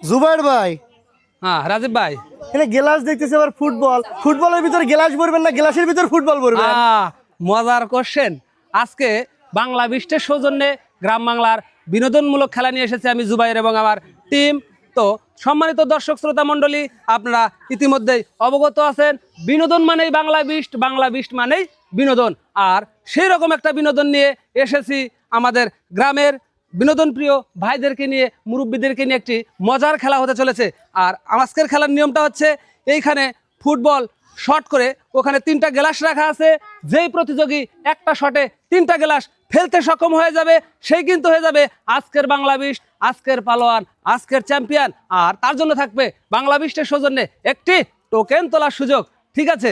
জুবাইর ভাই, হ্যাঁ রাজীব ভাই, এখানে গ্লাস দেখতেছি আবার ফুটবল। ফুটবলের ভিতরে গ্লাস ভরবেন না গ্লাসের ভিতরে ফুটবল ভরবেন? মজার কোশ্চেন। আজকে বাংলা বিস্টের সৌজন্যে গ্রাম বাংলার বিনোদনমূলক খেলা নিয়ে এসেছে আমি জুবাইর এবং আমার টিম। তো সম্মানিত দর্শক শ্রোতা মণ্ডলী, আপনারা ইতিমধ্যেই অবগত আছেন, বিনোদন মানেই বাংলা বিস্ট, বাংলা বিস্ট মানেই বিনোদন। আর সেই রকম একটা বিনোদন নিয়ে এসেছি আমাদের গ্রামের বিনোদন প্রিয় ভাইদেরকে নিয়ে, মুরব্বীদেরকে নিয়ে একটি মজার খেলা হতে চলেছে। আর আজকের খেলার নিয়মটা হচ্ছে, এইখানে ফুটবল শট করে ওখানে 3টা গ্লাস রাখা আছে। যেই প্রতিযোগী একটা শটে 3টা গ্লাস ফেলতে সক্ষম হয়ে যাবে, সেই কিন্তু হয়ে যাবে আজকের বাংলা বিস্ট, আজকের পালোয়ান, আজকের চ্যাম্পিয়ন। আর তার জন্য থাকবে বাংলা বিস্টের সৌজন্যে একটি টোকেন তোলার সুযোগ। ঠিক আছে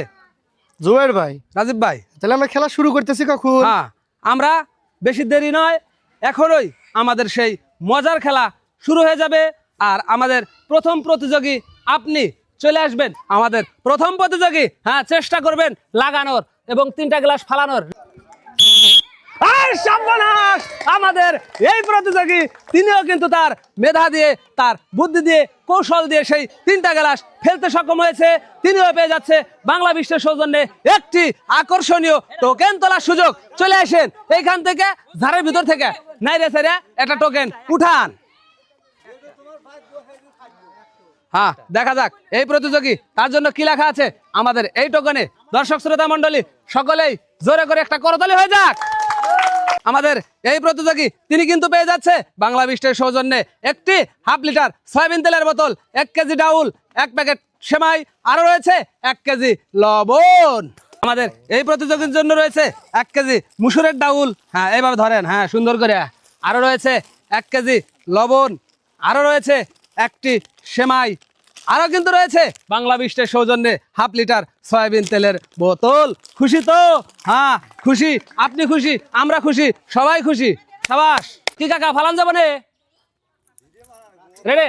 জুবাইর ভাই, রাজীব ভাই, তাহলে আমরা খেলা শুরু করতেছি কখন? হ্যাঁ, আমরা বেশি দেরি নয়, এখনই আমাদের সেই মজার খেলা শুরু হয়ে যাবে। আর আমাদের প্রথম প্রতিযোগী আপনি চলে আসবেন। আমাদের প্রথম প্রতিযোগী, হ্যাঁ, চেষ্টা করবেন লাগানোর এবং 3টা গ্লাস ফালানোর। আর সর্বনাশ! আমাদের এই প্রতিযোগী তিনিও কিন্তু তার মেধা দিয়ে, তার বুদ্ধি দিয়ে, কৌশল দিয়ে সেই 3টা গ্লাস ফেলতে সক্ষম হয়েছে। তিনিও পেয়ে যাচ্ছে বাংলা বিশ্বের সৌজন্যে একটি আকর্ষণীয় টোকেন তোলার সুযোগ। চলে আসেন এইখান থেকে, ঝাড়ের ভিতর থেকে নাই রে স্যার একটা টোকেন উঠান। হ্যাঁ, দেখা যাক এই প্রতিযোগী তার জন্য কি লেখা আছে আমাদের এই টোকেনে। দর্শক শ্রোতা মণ্ডলী, সকলেই জোরে করে একটা করতালি হয়ে যাক। আমাদের এই প্রতিযোগী তিনি কিন্তু পেয়ে যাচ্ছে বাংলা বিস্টের সৌজন্যে একটি 1/2 লিটার সয়াবিন তেলের বোতল, 1 কেজি ডাউল, 1 প্যাকেট সেমাই, আরো রয়েছে 1 কেজি লবণ। আমাদের এই প্রতিযোগীর জন্য রয়েছে 1 কেজি মুসুরের ডাউল, হ্যাঁ এইভাবে ধরেন, হ্যাঁ সুন্দর করে, আরো রয়েছে 1 কেজি লবণ, আরো রয়েছে একটি সেমাই, আরো কিন্তু রয়েছে বাংলা বিস্টের সৌজন্যে 1/2 লিটার সয়াবিন তেলের বোতল। খুশি তো? হ্যাঁ খুশি, আপনি খুশি, আমরা খুশি, সবাই খুশি। সাবাস! কি কাকা, ফালান যাবো নে? রেডি?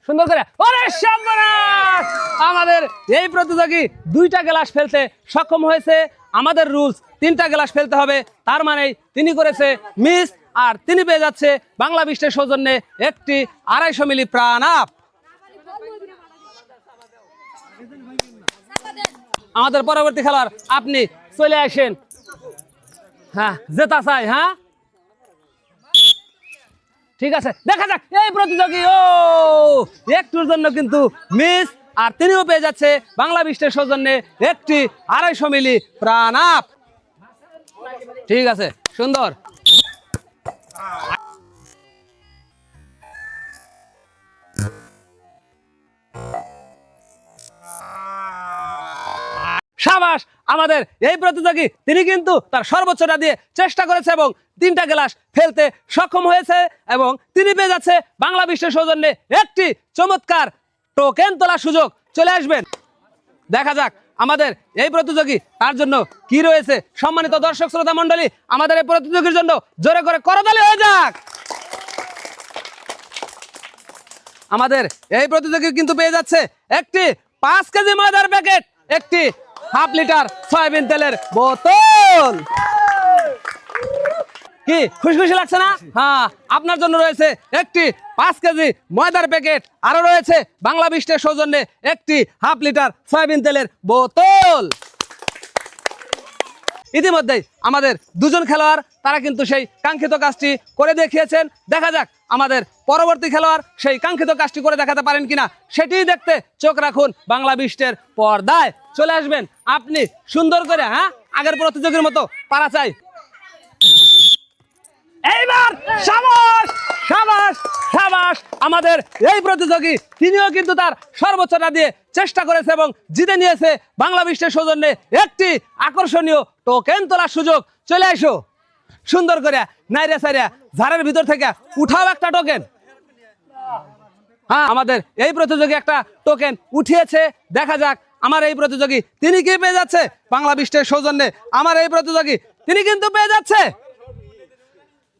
সুন্দর করে। ওরে সর্বনাশ! আমাদের এই প্রতিযোগী 2টা গ্লাস ফেলতে সক্ষম হয়েছে। আমাদের রুলস 3টা গ্লাস ফেলতে হবে, তার মানে তিনি করেছে মিস। আর তিনি পেয়ে যাচ্ছে বাংলা বিস্টের সৌজন্যে একটি 250 মিলি প্রাণ আপ। আমাদের পরবর্তী খেলোয়াড় আপনি চলে আসেন। হ্যাঁ, জেতা চাই। হ্যাঁ ঠিক আছে, দেখা যাক এই প্রতিযোগী। ও একটুর জন্য কিন্তু মিস। আর তিনিও পেয়ে যাচ্ছে বাংলা বিস্টের সৌজন্যে একটি 250 মিলি প্রাণ আপ। ঠিক আছে, সুন্দর। সাবাস! আমাদের এই প্রতিযোগী তিনি কিন্তু তার সর্বোচ্চটা দিয়ে চেষ্টা করেছে এবং 3টা গ্লাস ফেলতে সক্ষম হয়েছে এবং তিনি পেয়ে যাচ্ছে বাংলা বিশ্বের সৌজন্যে একটি চমৎকার টোকেন তোলার সুযোগ। চলে আসবেন, দেখা যাক আমাদের এই প্রতিযোগী তার জন্য কি রয়েছে। সম্মানিত দর্শক শ্রোতা মণ্ডলী, আমাদের এই প্রতিযোগীর জন্য জোরে করে করতালি হয়ে যাক। আমাদের এই প্রতিযোগী কিন্তু পেয়ে যাচ্ছে একটি 5 কেজি ময়দার প্যাকেট, একটি 1/2 লিটার সয়াবিন তেলের বোতল। কি খুশি খুশি লাগছে না? হ্যাঁ, আপনার জন্য রয়েছে একটি 5 কেজি ময়দার প্যাকেট, আরো রয়েছে বাংলা বিস্টের সৌজন্যে একটি 1/2 লিটার সয়াবিন তেলের বোতল। ইতিমধ্যেই আমাদের 2জন খেলোয়াড় তারা কিন্তু সেই কাঙ্ক্ষিত কাজটি করে দেখিয়েছেন। দেখা যাক আমাদের পরবর্তী খেলোয়াড় সেই কাঙ্ক্ষিত কাজটি করে দেখাতে পারেন কিনা, সেটিই দেখতে চোখ রাখুন বাংলা বিস্টের পর্দায়। চলে আসবেন আপনি সুন্দর করে, হ্যাঁ আগের প্রতিযোগীর মতো পারা চাই। এইবার সাবাস সাবাস সাবাস! আমাদের এই প্রতিযোগী তিনিও কিন্তু তার সর্বোচ্চটা দিয়ে চেষ্টা করেছে এবং জিতে নিয়েছে বাংলা বিস্টের সৌজন্যে একটি আকর্ষণীয় টোকেন তোলার সুযোগ। চলে আসো সুন্দর করে, নাইরে সাইরে ঝাড়ের ভিতর থেকে উঠাও একটা টোকেন। হ্যাঁ, আমাদের এই প্রতিযোগী একটা টোকেন উঠিয়েছে। দেখা যাক আমার এই প্রতিযোগী তিনি কি পেয়ে যাচ্ছে বাংলা বিস্টের সৌজন্যে। আমার এই প্রতিযোগী তিনি কিন্তু পেয়ে যাচ্ছে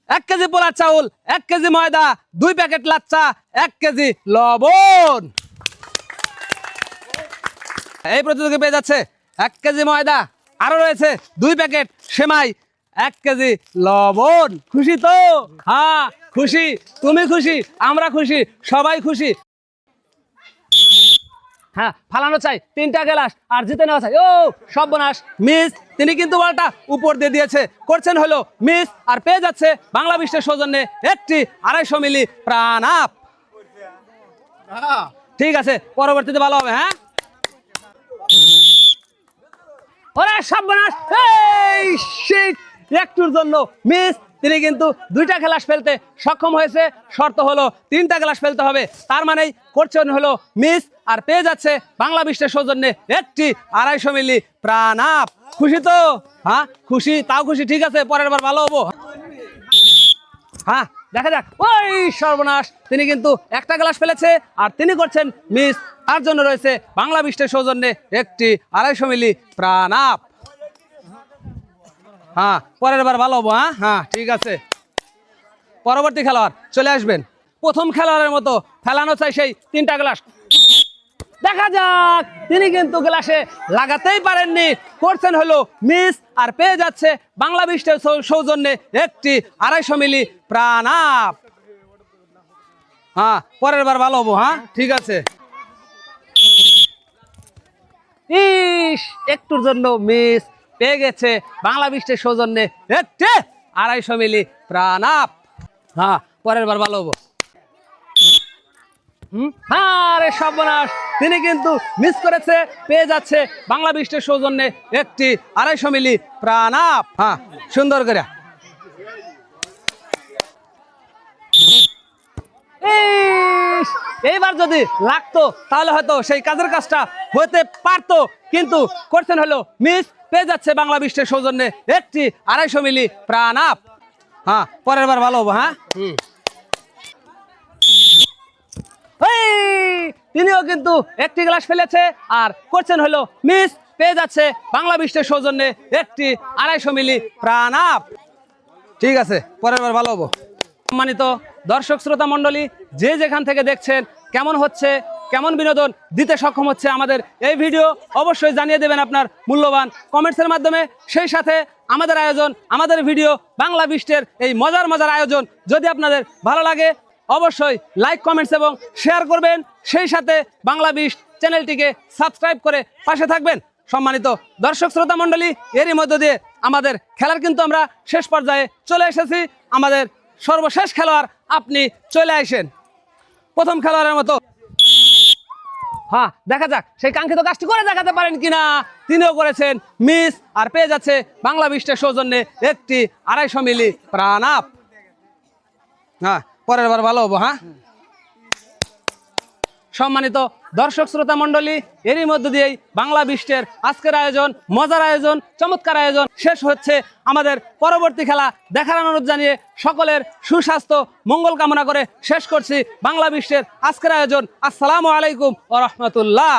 1 কেজি পোলার চাউল, 1 কেজি ময়দা, 2 প্যাকেট লাচ্চা, 1 কেজি লবণ। এই প্রতিযোগী পেয়ে যাচ্ছে 1 কেজি ময়দা, আরো রয়েছে 2 প্যাকেট সেমাই, 1 কেজি লবণ। খুশি তো? হ্যাঁ খুশি, তুমি খুশি, আমরা খুশি, সবাই খুশি। হ্যাঁ ফালানো চাই 3টা গ্লাস আর জিতে নেওয়া চাই। ও সর্বনাশ, মিস তিনি কিন্তু বলটা উপর দিয়ে দিয়েছে, করছেন হলো মিস আর পেয়ে যাচ্ছে বাংলা বিশ্বের সৌজন্যে একটি 250 মিলি প্রাণ আপ। ঠিক আছে, পরবর্তীতে ভালো হবে। হ্যাঁ ওরে সর্বনাশ, এই শিট, একটুর জন্য মিস। তিনি কিন্তু 2টা গ্লাস ফেলতে সক্ষম হয়েছে, শর্ত হলো 3টা গ্লাস ফেলতে হবে, তার মানেই করছেন হলো মিস আর পেয়ে যাচ্ছে বাংলা বিশ্বের সৌজন্যে একটি 250 মিলি প্রাণ আপ। খুশি তো? হ্যাঁ খুশি, তাও খুশি। ঠিক আছে, পরের বার ভালো হবো। হ্যাঁ দেখা যাক। ওই সর্বনাশ, তিনি কিন্তু 1টা গ্লাস ফেলেছে আর তিনি করছেন মিস, তার জন্য রয়েছে বাংলা বিশ্বের সৌজন্যে একটি 250 মিলি প্রাণ আপ। হ্যাঁ পরের বার ভালো হবো। হ্যাঁ হ্যাঁ ঠিক আছে, পরবর্তী খেলোয়াড় চলে আসবেন। প্রথম খেলোয়াড়ের মতো ফেলানো চাই সেই 3টা গ্লাস। দেখা যাক, তিনি কিন্তু গ্লাসে লাগাতেই পারেননি, করছেন হলো মিস আর পেয়ে যাচ্ছে বাংলা বিশ্বের সৌজন্যে একটি 250 মিলি প্রাণ আপ। হ্যাঁ পরের বার ভালো হবো। হ্যাঁ ঠিক আছে। ইস, একটুর জন্য মিস, পেয়ে গেছে বাংলা বিশ্বের সৌজন্যে একটি 250 মিলি প্রাণ আপ। হ্যাঁ পরের বার ভালো হবো। আরে সর্বনাশ, তিনি কিন্তু মিস করেছে, পেয়ে যাচ্ছে বাংলা বিশ্বের সৌজন্যে একটি 250 মিলি প্রাণ আপ। হ্যাঁ সুন্দর করে। এইবার যদি লাগতো তাহলে হয়তো সেই কাজের কাজটা হতে পারতো, কিন্তু করছেন হলো মিস, পেয়ে যাচ্ছে বাংলা বিশ্বের সৌজন্যে একটি 250 মিলি প্রাণ আপ। হ্যাঁ পরের বার ভালো হবো। হ্যাঁ তিনিও কিন্তু একটি গ্লাস ফেলেছে আর করছেন হলো মিস, পেয়ে যাচ্ছে বাংলা বিশ্বের সৌজন্যে একটি 250 মিলি প্রাণ আপ। ঠিক আছে, পরের বার ভালো হবো। সম্মানিত দর্শক শ্রোতা মণ্ডলী, যে যেখান থেকে দেখছেন, কেমন হচ্ছে, কেমন বিনোদন দিতে সক্ষম হচ্ছে আমাদের এই ভিডিও, অবশ্যই জানিয়ে দেবেন আপনার মূল্যবান কমেন্টসের মাধ্যমে। সেই সাথে আমাদের আয়োজন, আমাদের ভিডিও, বাংলা বিশ্বের এই মজার মজার আয়োজন যদি আপনাদের ভালো লাগে, অবশ্যই লাইক, কমেন্টস এবং শেয়ার করবেন। সেই সাথে বাংলা বিশ্ব চ্যানেলটিকে সাবস্ক্রাইব করে পাশে থাকবেন। সম্মানিত দর্শক শ্রোতা মণ্ডলী, এরই মধ্য দিয়ে আমাদের খেলার কিন্তু আমরা শেষ পর্যায়ে চলে এসেছি। আমাদের সর্বশেষ খেলোয়াড় আপনি চলে আসেন প্রথম খেলোয়াড়ের মতো। হ্যাঁ দেখা যাক সেই কাঙ্ক্ষিত কাজটি করে দেখাতে পারেন কিনা। তিনিও করেছেন মিস আর পেয়ে যাচ্ছে বাংলা বিশ্বের সৌজন্যে একটি 250 মিলি প্রাণ আপ। হ্যাঁ পরের বার ভালো হবো। হ্যাঁ সম্মানিত দর্শক শ্রোতা মণ্ডলী, এরই মধ্য দিয়েই বাংলা বিশ্বের আজকের আয়োজন, মজার আয়োজন, চমৎকার আয়োজন শেষ হচ্ছে। আমাদের পরবর্তী খেলা দেখার অনুরোধ জানিয়ে সকলের সুস্বাস্থ্য মঙ্গল কামনা করে শেষ করছি বাংলা বিশ্বের আজকের আয়োজন। আসসালামু আলাইকুম ওয়া রাহমাতুল্লাহ।